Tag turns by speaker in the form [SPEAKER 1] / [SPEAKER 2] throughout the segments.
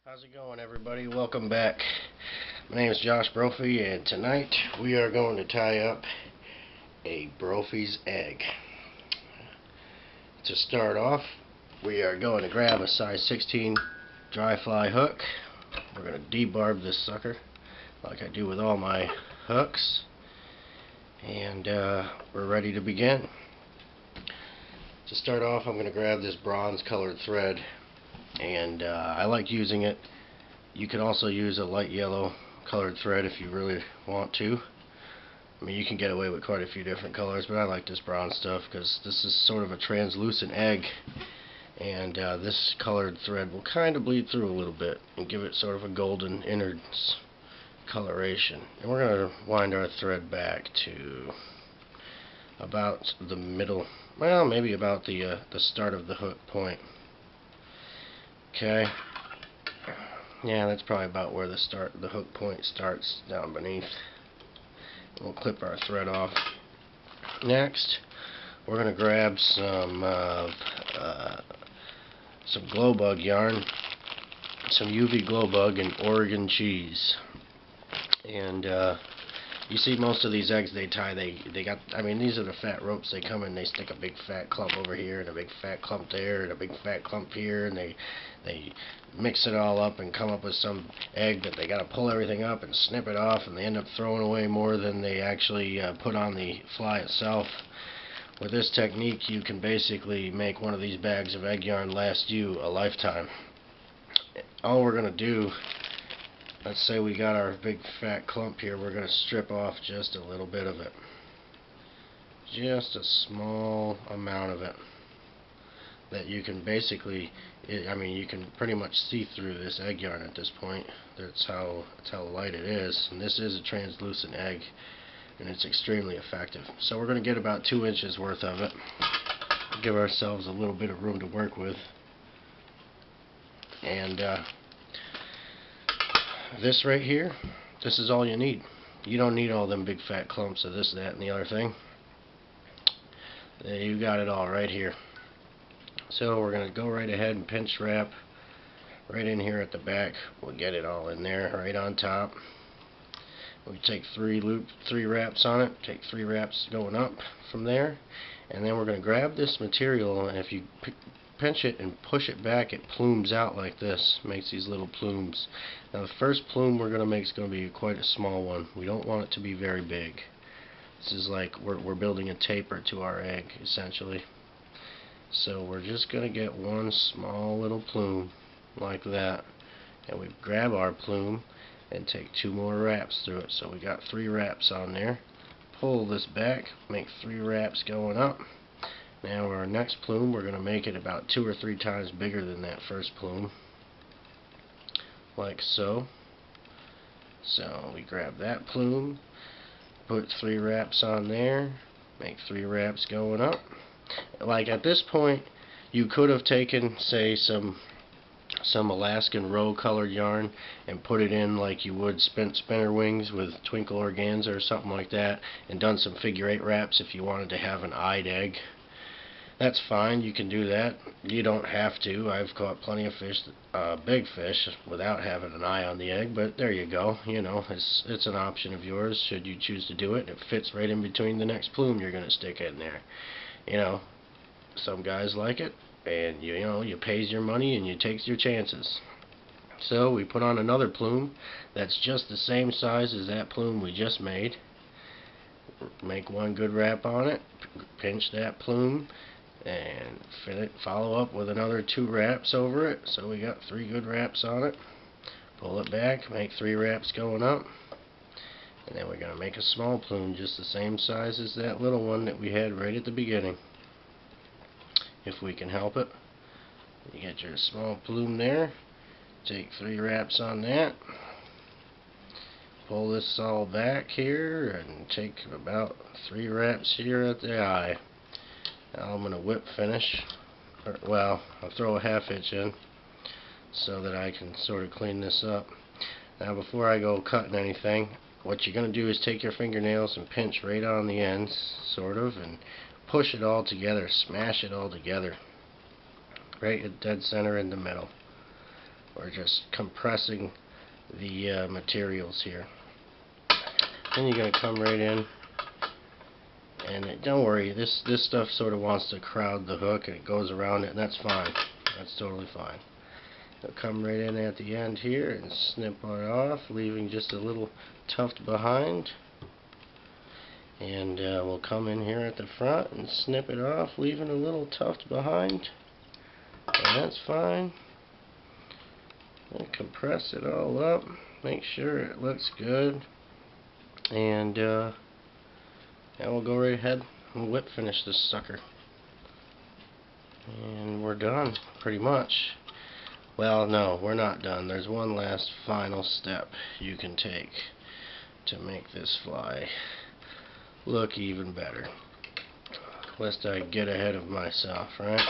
[SPEAKER 1] How's it going, everybody? Welcome back. My name is Josh Brophy, and tonight we are going to tie up a Brophy's egg. To start off, we are going to grab a size 16 dry fly hook. We're going to debarb this sucker like I do with all my hooks, and we're ready to begin. To start off, I'm going to grab this bronze colored thread, and I like using it. You can also use a light yellow colored thread if you really want to. I mean, you can get away with quite a few different colors, but I like this bronze stuff because this is sort of a translucent egg, and this colored thread will kind of bleed through a little bit and give it sort of a golden innards coloration. And we're going to wind our thread back to about the middle, well, maybe about the start of the hook point. Okay, yeah, that's probably about where the hook point starts, down beneath. We'll clip our thread off. Next, we're going to grab some glow bug yarn, some UV glow bug and Oregon cheese. And you see most of these eggs they tie, they got, I mean, these are the fat ropes. They come in, they stick a big fat clump over here and a big fat clump there and a big fat clump here, and they mix it all up and come up with some egg that they got to pull everything up and snip it off, and they end up throwing away more than they actually put on the fly itself. With this technique, you can basically make one of these bags of egg yarn last you a lifetime. All we're going to do, let's say we got our big fat clump here, we're going to strip off just a little bit of it. Just a small amount of it. That you can basically, I mean, you can pretty much see through this egg yarn at this point. That's how light it is. And this is a translucent egg, and it's extremely effective. So we're going to get about 2 inches worth of it. Give ourselves a little bit of room to work with. And this right here, this is all you need. You don't need all them big fat clumps of this, that, and the other thing. You got it all right here. So we're going to go right ahead and pinch wrap right in here at the back. We'll get it all in there right on top. We take 3 wraps on it. Take 3 wraps going up from there, and then we're going to grab this material, and if you pinch it and push it back, it plumes out like this. Makes these little plumes. Now the first plume we're going to make is going to be quite a small one. We don't want it to be very big. This is like we're building a taper to our egg, essentially. So we're just going to get one small little plume like that, and we grab our plume and take 2 more wraps through it. So we got 3 wraps on there. Pull this back, make 3 wraps going up. Now our next plume, we're going to make it about 2 or 3 times bigger than that first plume, like so. So we grab that plume, put 3 wraps on there, make 3 wraps going up. Like at this point, you could have taken, say, some Alaskan roe colored yarn and put it in like you would spinner wings with twinkle organza or something like that, and done some figure 8 wraps if you wanted to have an eyed egg. That's fine, you can do that. You don't have to. I've caught plenty of fish, big fish, without having an eye on the egg, but there you go. You know, it's an option of yours should you choose to do it. It fits right in between the next plume you're going to stick in there. You know, some guys like it, and you know, you pays your money and you takes your chances. So we put on another plume that's just the same size as that plume we just made. Make 1 good wrap on it, pinch that plume, and follow up with another 2 wraps over it. So we got 3 good wraps on it. Pull it back, make 3 wraps going up, and then we're going to make a small plume just the same size as that little one that we had right at the beginning, if we can help it. You get your small plume there, take 3 wraps on that, pull this all back here, and take about 3 wraps here at the eye. Now I'm going to whip finish, well, I'll throw a 1/2 inch in so that I can sort of clean this up. Now before I go cutting anything, what you're going to do is take your fingernails and pinch right on the ends, sort of, and push it all together, smash it all together, right at dead center in the middle. We're just compressing the materials here. Then you're going to come right in, and don't worry, this stuff sort of wants to crowd the hook, and it goes around it, and that's fine. That's totally fine. You'll come right in at the end here and snip it off, leaving just a little tuft behind. And we'll come in here at the front and snip it off, leaving a little tuft behind. And that's fine. And compress it all up, make sure it looks good. And we'll go right ahead and whip finish this sucker. And we're done, pretty much. Well, no, we're not done. There's one last final step you can take to make this fly look even better. Lest I get ahead of myself, right?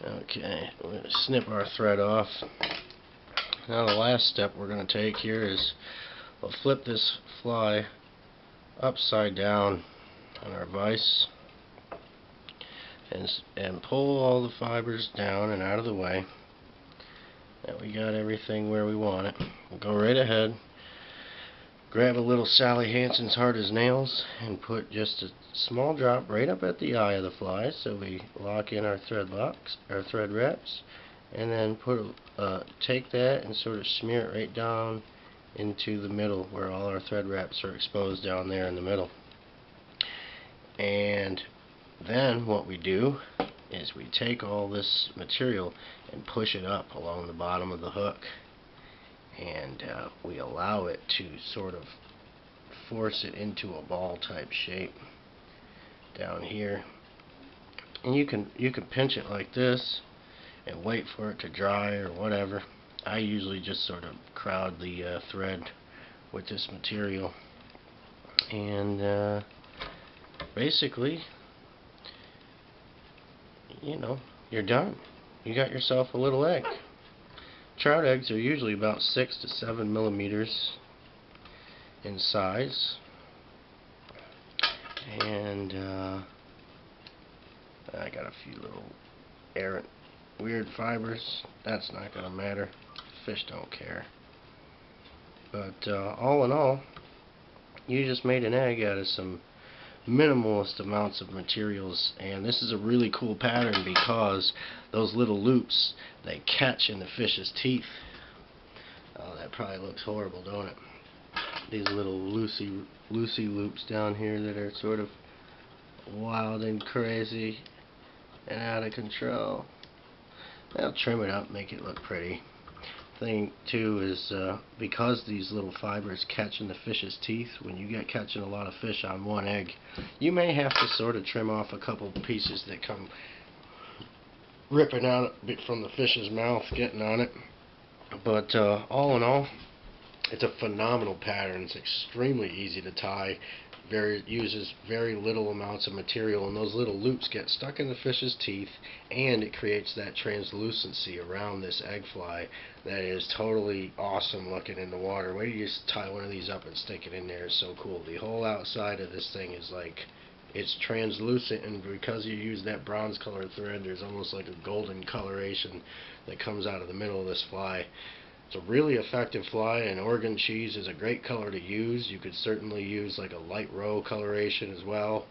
[SPEAKER 1] Okay, we're going to snip our thread off. Now the last step we're going to take here is we'll flip this fly upside down on our vise and pull all the fibers down and out of the way. And we got everything where we want it. We'll go right ahead, grab a little Sally Hansen's Hard as Nails and put just a small drop right up at the eye of the fly, so we lock in our thread locks, our thread wraps, and then take that and sort of smear it right down into the middle where all our thread wraps are exposed down there in the middle. And then what we do is we take all this material and push it up along the bottom of the hook, and we allow it to sort of force it into a ball type shape down here. And you can pinch it like this and wait for it to dry or whatever. I usually just sort of crowd the thread with this material, and basically, you know, you're done. You got yourself a little egg. Trout eggs are usually about 6 to 7 millimeters in size, and I got a few little errant weird fibers. That's not going to matter. Fish don't care. But all in all, you just made an egg out of some minimalist amounts of materials, and this is a really cool pattern because those little loops, they catch in the fish's teeth. Oh, that probably looks horrible, don't it? These little loosey loops down here that are sort of wild and crazy and out of control. I'll trim it up, make it look pretty. Thing too is because these little fibers catch in the fish's teeth, when you get catching a lot of fish on one egg, you may have to sort of trim off a couple pieces that come ripping out from the fish's mouth getting on it. But all in all, it's a phenomenal pattern. It's extremely easy to tie. Uses very little amounts of material, and those little loops get stuck in the fish's teeth, and it creates that translucency around this egg fly that is totally awesome looking in the water. Wait till you just tie one of these up and stick it in there. It's so cool. The whole outside of this thing is like, it's translucent, and because you use that bronze colored thread, there's almost like a golden coloration that comes out of the middle of this fly. It's a really effective fly, and Oregon cheese is a great color to use. You could certainly use like a light roe coloration as well.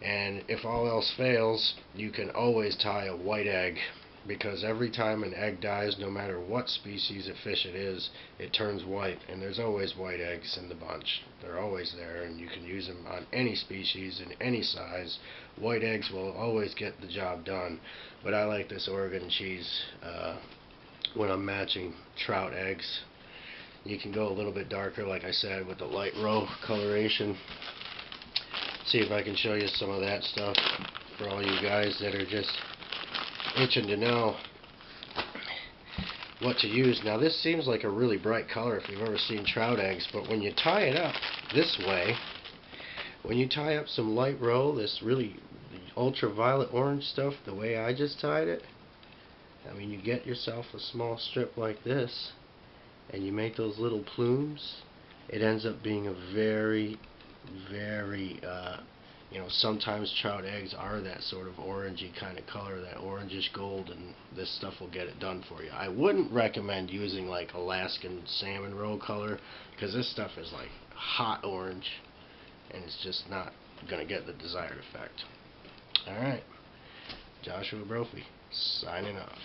[SPEAKER 1] And if all else fails, you can always tie a white egg, because every time an egg dies, no matter what species of fish it is, it turns white, and there's always white eggs in the bunch. They're always there, and you can use them on any species in any size. White eggs will always get the job done, but I like this Oregon cheese when I'm matching trout eggs. You can go a little bit darker, like I said, with the light roe coloration. See if I can show you some of that stuff for all you guys that are just itching to know what to use. Now this seems like a really bright color if you've ever seen trout eggs, but when you tie it up this way, when you tie up some light roe, this really ultraviolet orange stuff, the way I just tied it, I mean, you get yourself a small strip like this, and you make those little plumes. It ends up being a very, very You know, sometimes trout eggs are that sort of orangey kind of color, that orangish gold, and this stuff will get it done for you. I wouldn't recommend using like Alaskan salmon roe color, because this stuff is like hot orange, and it's just not going to get the desired effect. Alright, Joshua Brophy, signing off.